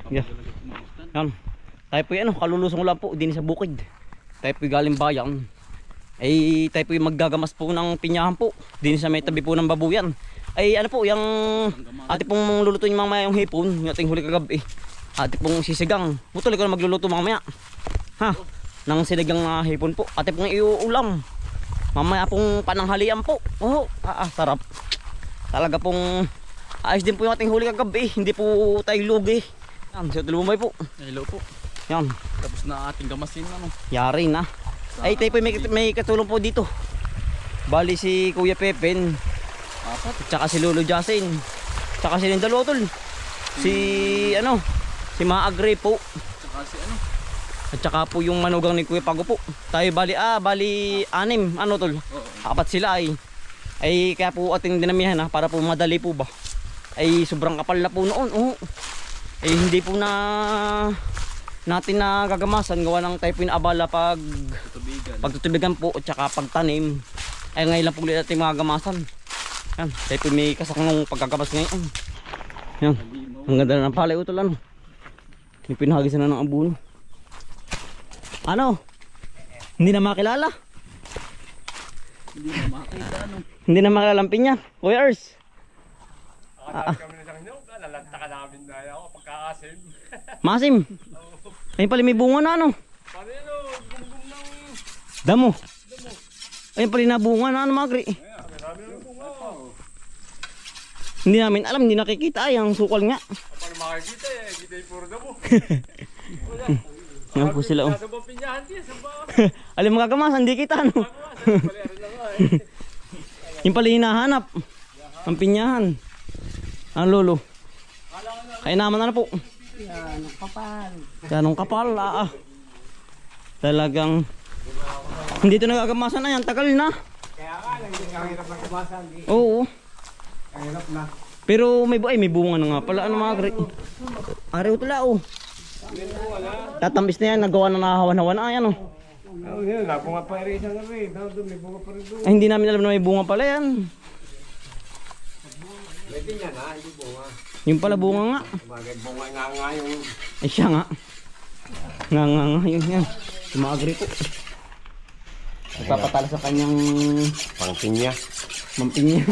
Yeah. Yan. Tayo po yan, kalulusong lang po din sa bukid. Tayo po galing bayan. Ay tayo po maggagamas po ng pinyahan po din sa may tabi po ng babuyan. Ay ano po, yung ate pong lulutuin mamaya yung hipon, yung ating huli kagabi. Ate pong sisigang. Tuloy ko na magluluto mamaya. Ha? Nang sinigang hipon po. Ate pong iuulam. Mamaya pong pananghalian po. Oh, sarap. Talaga pong ayos din po yung ating huli kagabi. Hindi po tayo lugi. Yan, si Tulumay po. Hello po. Yan. Tapos na ating gamasin ano. Yari na. Ay tayo po may katulong po dito. Bali si Kuya Pepen. Apat. Tsaka si Lolo Jasin. Tsaka si Lindalo tol. Si ano? Si Maagre po. Tsaka si ano? At tsaka po yung manugang ni Kuya Pago po. Tayo bali anim. Ano tol? Apat sila ay. Ay kaya po ating dinamihan para po madali po ba. Ay sobrang kapal na po noon. Oh. Ay hindi po na natin na gagamasan gawa ng tayo po inaabala pagtutubigan po at saka pagtanim. Ay ngayon lang po ulit natin magagamasan. Yan, tayo po may kasakang pagkagamas ngayon. Yan, ang ganda na ng palay utol ano. May pinahagisan na ng abuno. Ano? Hindi na makilala? Hindi na makita ano. Hindi na makilala ang pinya. Kuya Ers. Kami na sa inyo, lalanta ka namin na ako pagkakasim. Masim. Ayun pala may bunga na ano. Paano yun o? Gumgum ng Damo. Ayun pala na bunga na ano Magri. marami ng bunga o. Hindi namin alam, hindi nakikita ay ang sukal nga. Paano makikita eh, kita yung puro damo. Yan po sila oh. Nasa bang pinyahan siya, sa ba? Alam magagamasan, hindi kita ano. Paliaran lang nga eh. Yung pala hinahanap. Ang pinyahan. Ang lolo. Kaya naman ano po. Yan, ang kapal. Ganong kapal talagang hindi ito nagagamasan na yan. Tagal na. Kaya nga, ang hirap na kumasan. Oo. Ang hirap na. Pero may bunga na nga pala. Ano mga gri? Ari utula oh. Tatamis na yan. Nagawa na nakahawan-hawan na yan oh. Oo yun, nabunga pa rin isang rin. May bunga pa rin doon. Ay, hindi namin alam na may bunga pala yan. May pinya na, hindi bunga. Yung pala bunga nga. Bagay bunga nga yung... Ay siya nga. Nga yun yan. Tumagri po. Nagpapatala sa kanyang Pangpinya. mampinya.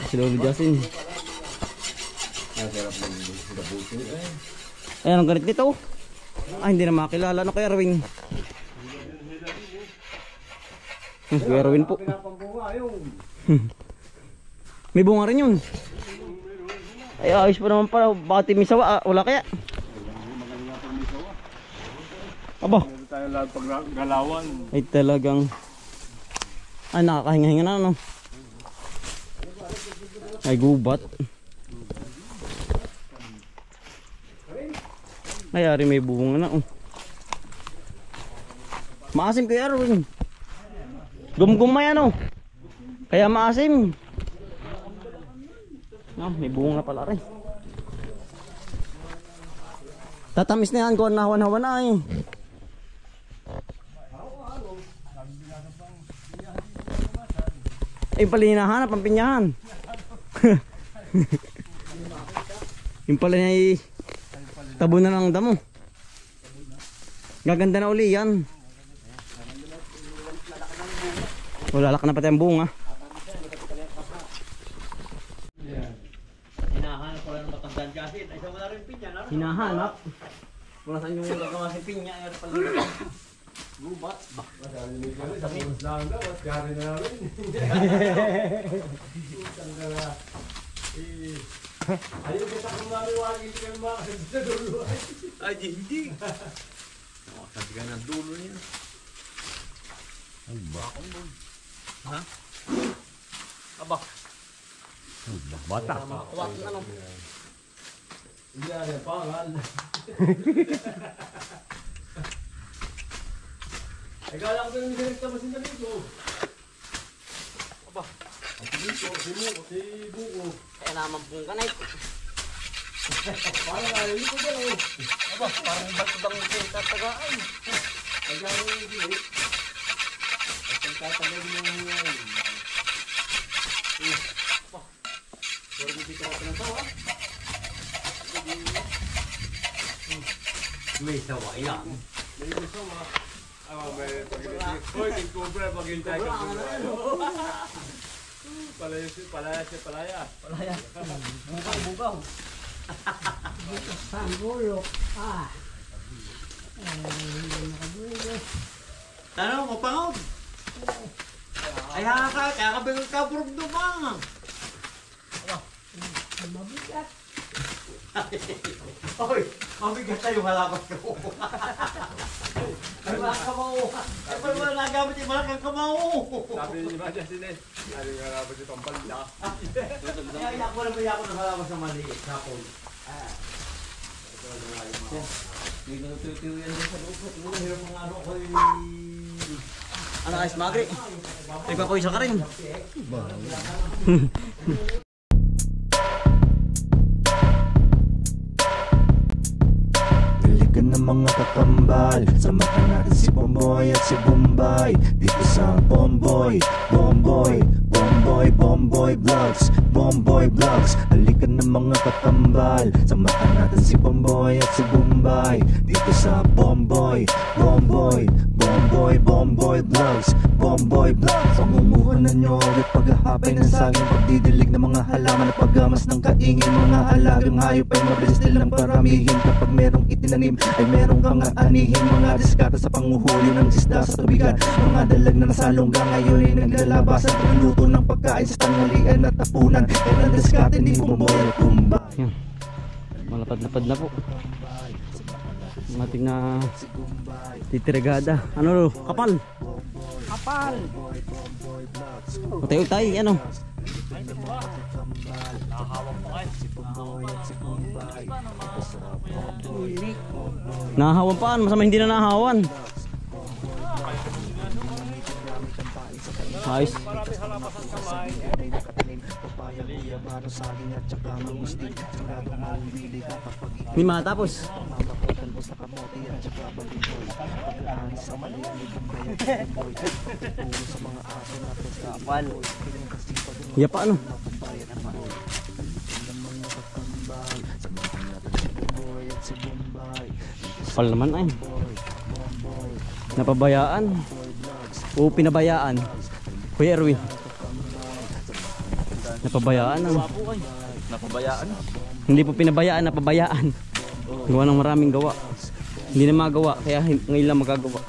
Si Lolo Jasin. Ang sarap ng gabutin eh. Ayan ang ganit nito. Hindi na makilala. Ano kay Erwin? Kay Erwin po. Pinapambunga yung... May bunga rin yun. Ay ayos pa naman pala. Bakit may sawa? Wala kaya? Aba. Meron tayo lahat paggalawan. Ay talagang nakakahinga-hinga na no. Ay gubat. Ay ari may bunga na oh. Maasim kay Erwin. Gumgumay ano. Kaya maasim. May bunga pala rin. Tatamis na yan kung nahawan-hawan na eh. Ay pala hinahanap ang pinyahan. Yung pala niya ay tabo na ng damo. Gaganda na uli yan. Lalak na pati ang bunga. Hinahanap pala ng matandaan kasi. Ay sa wala rin pinya na. Hinahanap. Kung saan yung gagawa si pinya ay pala. Gubat. Tapos lang daw at gari na namin. Ayun kita kung naliwagin kayo mga sa dulo. Ay, hindi. Sabi ka ng dulo niya. Ay bakong mo. Ha? Aba. Bata. Makakuwat na lang. Hindi na pangal. Ay kala ko na hindi direkta masin na dito. Aba. Dito, si Buko. Kaya naman pong kanay. Parang ayaw ko ba o? Aba, parang batubang tatagaan. Ay gano'n yung dito. At ang tatagay mo ngayon. Pero hindi ka natin ang tawa. May sawa yan. May gusto mo. May pag-ibig. Hoy, yung kumpre, pag-intay ka po. Palaya. Bugaw. Panggulo. Ah. Nakabulo. Ano, mapangod? Ay, kaya kabigol ka, burog do ba? Mabigat. Hoy, mabigat tayo malabas ko. Ay, mga kamao. Ay, pala wala nagamit yung malakang kamao. Sabi ni Madya Sines, sabi nga nga ba si Tompal na. Kaya iyak mo na ba ako na malabas ng maliit, sapon. May natutuyo yan din sa loob. Hirap mga ano ko Ano guys, magri? Nagpapawisan ka rin. Balikan ng mga kakambal, samahan natin si Bomboy at si Bombay dito sa Bomboy Vlogs. Bomboy Vlogs, halikan ng mga kakambal, samahan natin si Bomboy at si Bombay dito sa Bomboy Vlogs. Bomboy Vlogs, pangumuhanan nyo at paghahapay ng saging, pagdidilig ng mga halaman at paggamas ng kaingin. Mga alagang hayop ay mabilis nilang paramihin, kapag merong itinanim ay merong kang aanihin. Mga diskata sa panguhuli ng isda sa tubigan, mga dalag na nasalongga ngayon ay naglalabasan, pagluluto ng pagkain sa tanghalian at tapunan. Yan ang diskate ni Bomboy at Bombay. Yan. Malapad-lapad na po. Mating na titirigada. Ano? Kapal. Kapal. Utay-utay. Ano? Ulit. Nahahawan pa. Masama hindi na nahahawan. Ayos. Hindi matapos. Ya pa ano? Kapal naman ay. Napabayaan. O pinabayaan. Kuya Erwin. Napabayaan ang. Napabayaan. Hindi po pinabayaan, napabayaan. Gawa ng maraming gawa. Hindi na magawa, kaya ngayon lang magagawa.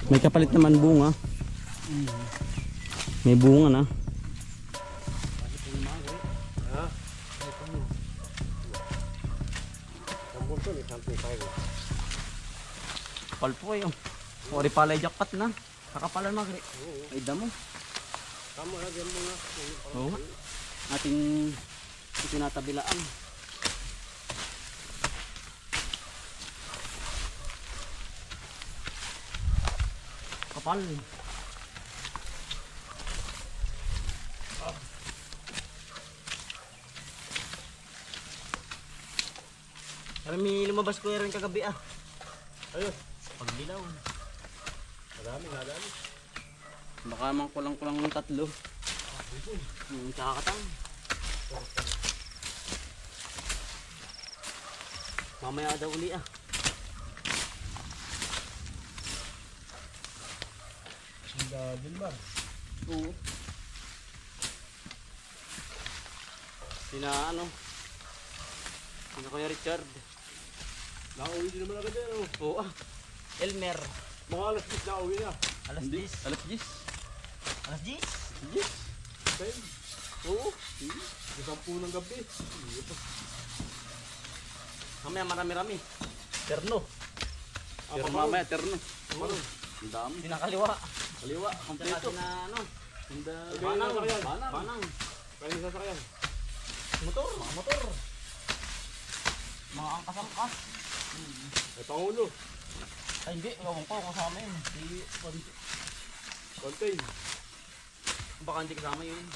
May kapalit naman bunga. May bunga na. Kapal po eh. Ori palay jackpot na. Kakapalan magri. Ay damo. Tama na, ganyan mo na. Oo. Ating itinatabilaan. Kapal. Parang may lumabas ko rin kagabi ah. Ayun. Pagdilaw. Madami. Baka mang kulang-kulang ng 3. Kakatang. Mamaya daw uli ah. Sunda Dilmar. Oo. Sina ano? Sina Kuya Richard. Nakauwi din naman agad yan. Oo ah. Elmer. Mga alas 10 na uwi na. Alas 10. Alas 10. Alas 10? Yes. Oo. Isang po ng gabi. Mamaya marami-rami. Terno. Terno mamaya, terno. Ano? Ang dami. Sinakaliwa. Kaliwa, Kompleto. kompleto. Na ano? Banang. Banang. Kaya yung sasakyan. Motor. Mga motor. Mga angkas-angkas. Ay, Pangulo. Ay hindi. Ewan ko kasama yun. Si Contain. Baka hindi kasama yun.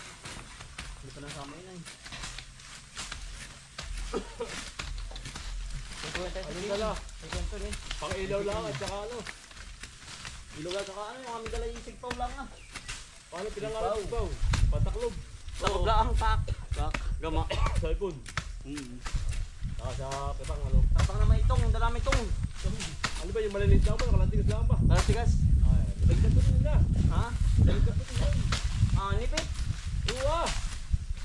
Hindi pa nasama yun ay. Anong dala? Pang ilaw lang at saka ano. Ilaw at saka ano yung aming dala yung sigpaw lang ah. Paano pinangalan ng baw? Pataklob. Takoblaang pak. Gama. Sa ipon. Saka sa petang ano. Tapang naman itong, dalami itong. Ano ba yung maliliit lang ba? Nakalantigas lang ba? Tigas. Ay, nagagkat ko nila. Ha? Nagagkat ko nila. Nipit. Oo ah.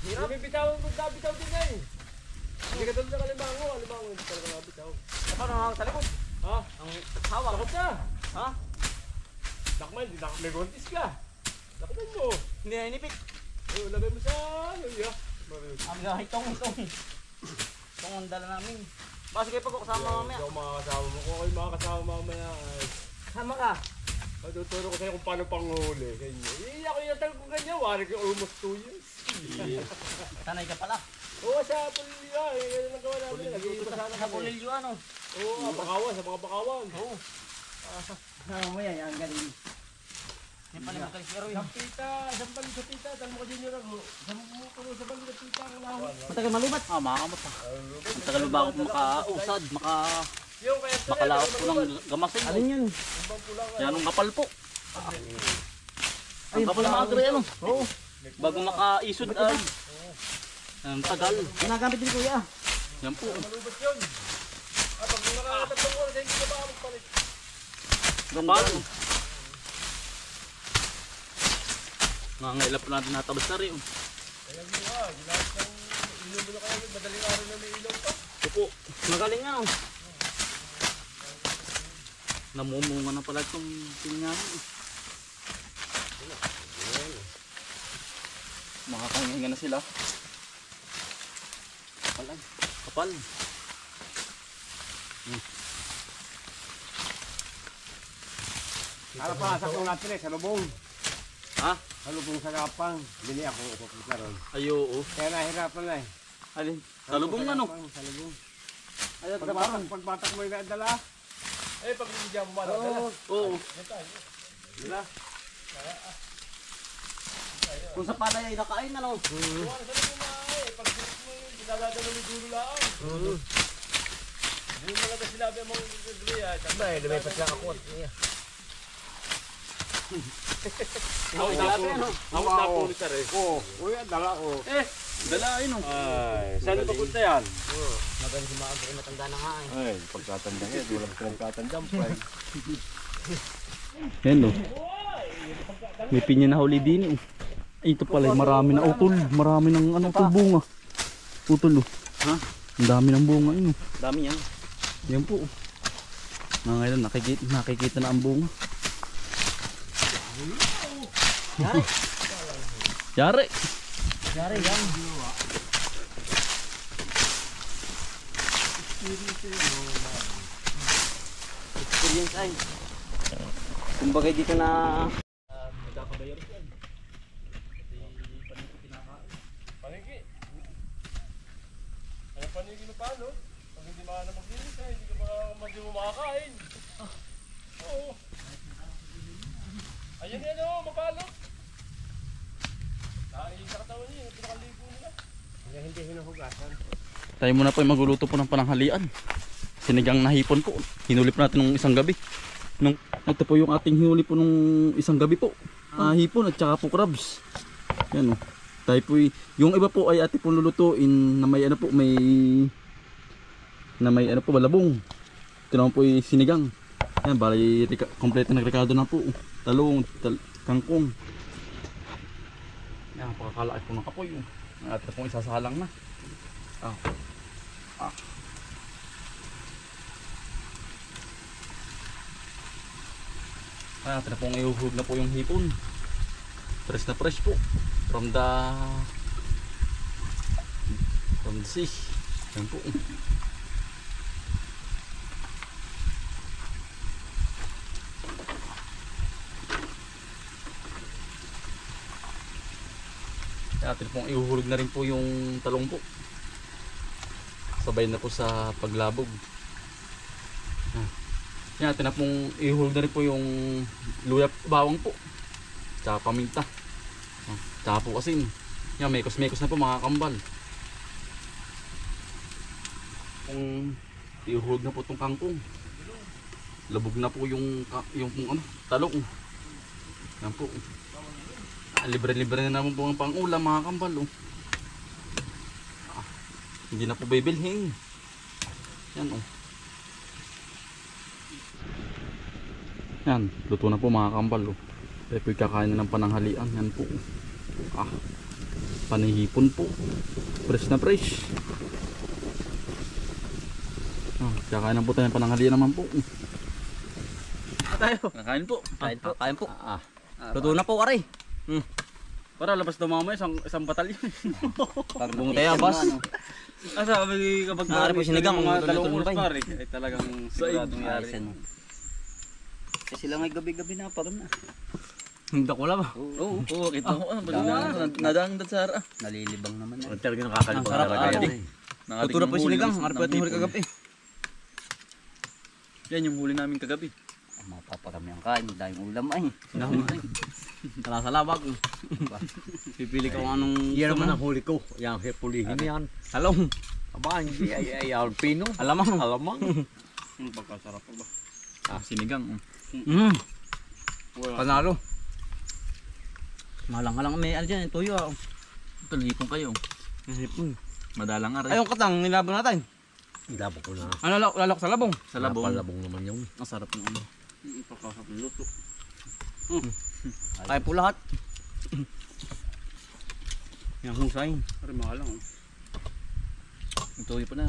Hirap. May bitaw din na eh. Hindi ka tulad ng alimango. Alimango hindi talaga nabitaw. Paano nga sa likod? Ha? Ang hawak. Takot ka. Ha? Dakman, may gontis ka. Dakman mo. Hindi na inipit. Lagay mo sa ano ya. Ang itong. Itong ang dala namin. Basta kayo pag kasama mamaya. Ikaw makakasama mo. Kung kayo makakasama mamaya. Sama ka. Tuturo ko sa'yo kung paano panghuli. Ako yung natal ko ganyan. Wari ko almost 2 years. Sanay ka pala. Oo, sa Pulilyo. Ganyan lang gawa namin. Nag-uuto pa sana Sa kami. Pulilyo ano? Oo, bakawan. Sa mga bakawan. Oo. Mamaya yan, galing. Yan pala yung kalsero yun. Isang pita. Isang balik sa pita. Dahil mo ka din yun ako. Isang puno sa balik sa pita. Ang lahot. Matagal malubat. Makakamot pa. Matagal ba ako makausad, Yung kaya makalaot po ng gamasin. Alin yun? Yan ang kapal po. Ang kapal ng agre ano? Oo. Bago makaisod ay. Ang tagal. Ginagamit din kuya. Yan po. malubot yun. Pag nakakatatlong oras, hindi ka ba magpalit? Kapal. Nangaila po natin natabas na rin. Kaya mo nga, ginamit ng ilaw mo na kaya. Madaling araw na may ilaw pa. Ito po. Magaling nga. Namumunga na pala itong tingnan. Makakahinga na sila. Kapal ay. Kapal. Para pa, sakto natin sa lubong. Ha? Sa lubong sa kapang. Bili ako upapit ron. Ayo. Oh. Kaya nahirapan na eh. Alin? Talubong ano? Sa lubong. Ay, Pagbatak mo yung nadala. Eh, pag hindi dyan mo maladala. Oo. Dala. Kung sa palay ay nakain ano? Kuha na sa lubong na eh. Pag sinis mo yun, dinadadala mo yung dulo lang. Hindi mo lang na sinabi ang mga dulo yan. Ba eh, lumipas lang ako. Ako dati ano? Ako napulit na rin. Oo. Uy, dala ko. Dalain oh. Ay, saan papunta yan? Magaling si Maaga ay matanda na nga eh. Ay, pagkatanda nga, di walang pinagkatandang pa eh. Yan oh. May pinya na huli din eh. Ay, ito pala marami na utol. Marami ng ano utol bunga. Utol oh. Ha? Ang dami ng bunga yun oh. Dami yan. Yan po. Ngayon nakikita na ang bunga. Yari. Yari. Yari yan. Experience ay. Kumbaga dito na Nagkakabayar yan. Paniki. Ano paniki mo paano? Pag hindi makana maglinis eh, hindi mo makakain. Oo. Ayan yan o, mapalot. Nakain sa katawan niya, pinakaligo nila. Hindi hinuhugasan. tayo muna po ay magluluto po ng pananghalian. Sinigang na hipon po. Hinuli po natin nung isang gabi. Ito po yung ating hinuli po nung isang gabi po. Hipon at saka po crabs. Yan o. Tayo po yung iba po ay ate po lulutuin na may ano po, may ano po, balabong. Ito naman po ay sinigang. Yan, bali kompleto ng rekado na po. Talong, kangkong. Yan, pagkakalaki po ng kapoy. At ito pong isasalang na. At ito pong ihuhug na po yung hipon. Fresh na fresh po. From the sea. Yan po. At ito pong ihuhulog na rin po yung talong po. Sabay na po sa paglabog. Yan, ito na pong ihuhulog na rin po yung luya bawang po. Tsaka paminta. Tsaka po asin. Yan, mekos-mekos na po mga kambal. Kung ihuhulog na po itong kangkong. Labog na po yung ano, talong. Yan po. Libre-libre na naman po ang pang-ulam mga kambal. Oh. Hindi na po bibilhin. Yan oh. Yan, luto na po mga kambal. Oh. Tayo po kakain na ng pananghalian. Yan po. Panihipon po. Fresh na fresh. Kakain na po tayo ng pananghalian naman po. Tayo. Kakain po. Kain po. Luto na po, aray. Para labas daw mamaya isang batalyon. Kung tayo, boss. Sabi kapag Maaari po sinigang, mga luto 2 na oras pa pare, ay talagang siguradong yari. Kasi lang ay gabi-gabi na pa rin na. Hindi ko lang ba? Oo, kita ko. Nadaan sa Sara. Nalilibang naman na. Talaga nakakalibang Sarap, talaga aray. yan. Luto na po sinigang. Aray po ating huli kagabi. Yan yung huli namin kagabi. Mapaparami ang kain. Dahil ulam ay. Tara sa labag. Pipili ka kung anong Yan gusto naman mo. ang huli ko. Yan, pulihin yan. Talong. Aba, hindi. Ay, alpino. Alamang. Alamang. Pagkasarap pa ba? Sinigang. Panalo. Malang-alang may ano dyan, tuyo. Talhipon kayo. Madalang aray. Ayong katang, nilabang natin. Ilabok ko na. Ano, lalok sa labong. Sa labong. Palabong naman yung. Masarap ng ano. Pagkasarap ng luto. Kaya po lahat. Yung husay. Aray mahal lang. Ituloy pa na.